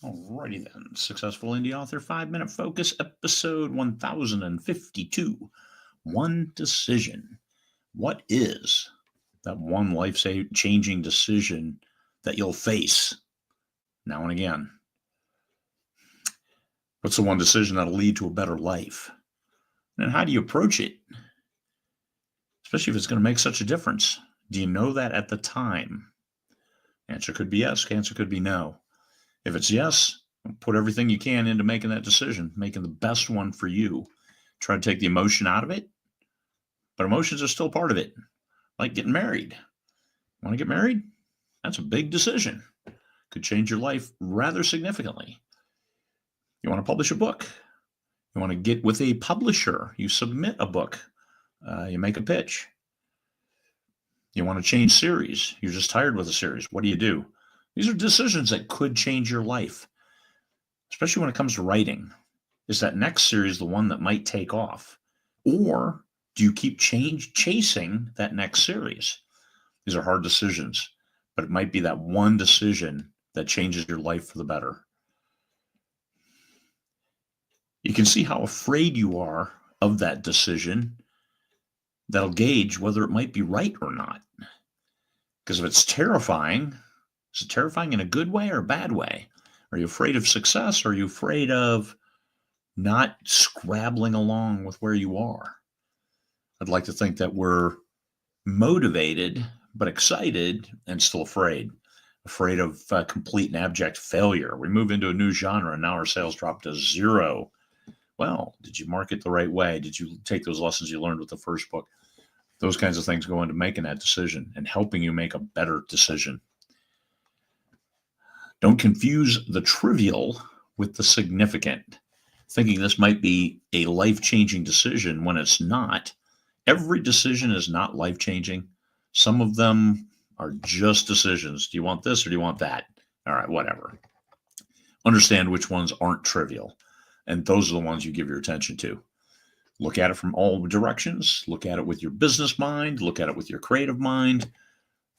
Alrighty then. Successful Indie Author 5-Minute Focus, episode 1052. One decision. What is that one life-changing decision that you'll face now and again? What's the one decision that'll lead to a better life? And how do you approach it? Especially if it's going to make such a difference. Do you know that at the time? Answer could be yes. Answer could be no. If it's yes, put everything you can into making that decision, making the best one for you. Try to take the emotion out of it, but emotions are still part of it. Like getting married. Want to get married? That's a big decision. Could change your life rather significantly. You want to publish a book? You want to get with a publisher? You submit a book. You make a pitch. You want to change series. You're just tired with a series. What do? These are decisions that could change your life, especially when it comes to writing. Is that next series the one that might take off? Or do you keep chasing that next series? These are hard decisions, but it might be that one decision that changes your life for the better. You can see how afraid you are of that decision. That'll gauge whether it might be right or not. Because if it's terrifying, is it terrifying in a good way or a bad way? Are you afraid of success? Or are you afraid of not scrabbling along with where you are? I'd like to think that we're motivated, but excited and still afraid of complete and abject failure. We move into a new genre and now our sales drop to 0. Well, did you market the right way? Did you take those lessons you learned with the first book? Those kinds of things go into making that decision and helping you make a better decision. Don't confuse the trivial with the significant, thinking this might be a life-changing decision when it's not. Every decision is not life-changing. Some of them are just decisions. Do you want this or do you want that? All right, whatever. Understand which ones aren't trivial. And those are the ones you give your attention to. Look at it from all directions. Look at it with your business mind. Look at it with your creative mind.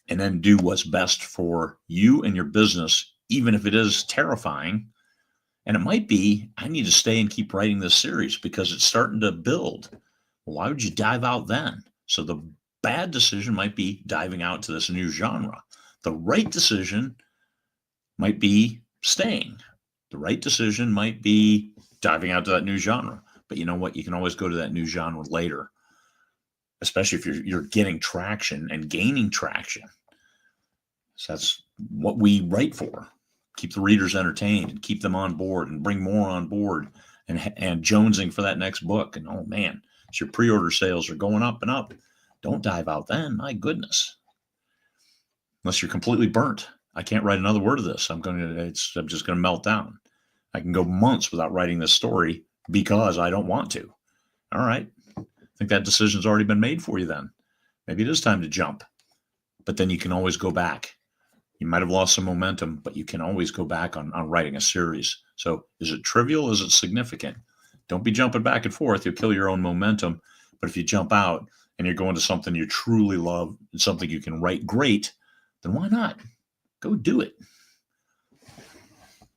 And then do what's best for you and your business, even if it is terrifying. And it might be, I need to stay and keep writing this series because it's starting to build. Well, why would you dive out then? So the bad decision might be diving out to this new genre. The right decision might be staying. The right decision might be diving out to that new genre. But you know what? You can always go to that new genre later, especially if you're getting traction and gaining traction. So that's what we write for. Keep the readers entertained and keep them on board and bring more on board and jonesing for that next book. And oh man, as your pre-order sales are going up and up, don't dive out then. My goodness. Unless you're completely burnt. I can't write another word of this. I'm just going to melt down. I can go months without writing this story because I don't want to. All right. I think that decision's already been made for you then. Maybe it is time to jump. But then you can always go back. You might have lost some momentum, but you can always go back on writing a series. So is it trivial? Is it significant? Don't be jumping back and forth. You'll kill your own momentum. But if you jump out and you're going to something you truly love and something you can write great, then why not? Go do it.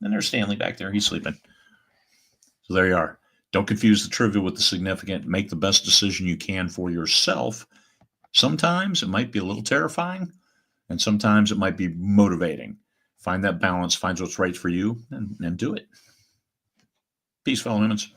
And there's Stanley back there. He's sleeping. So there you are. Don't confuse the trivial with the significant. Make the best decision you can for yourself. Sometimes it might be a little terrifying, and sometimes it might be motivating. Find that balance, find what's right for you, and do it. Peace, fellow humans.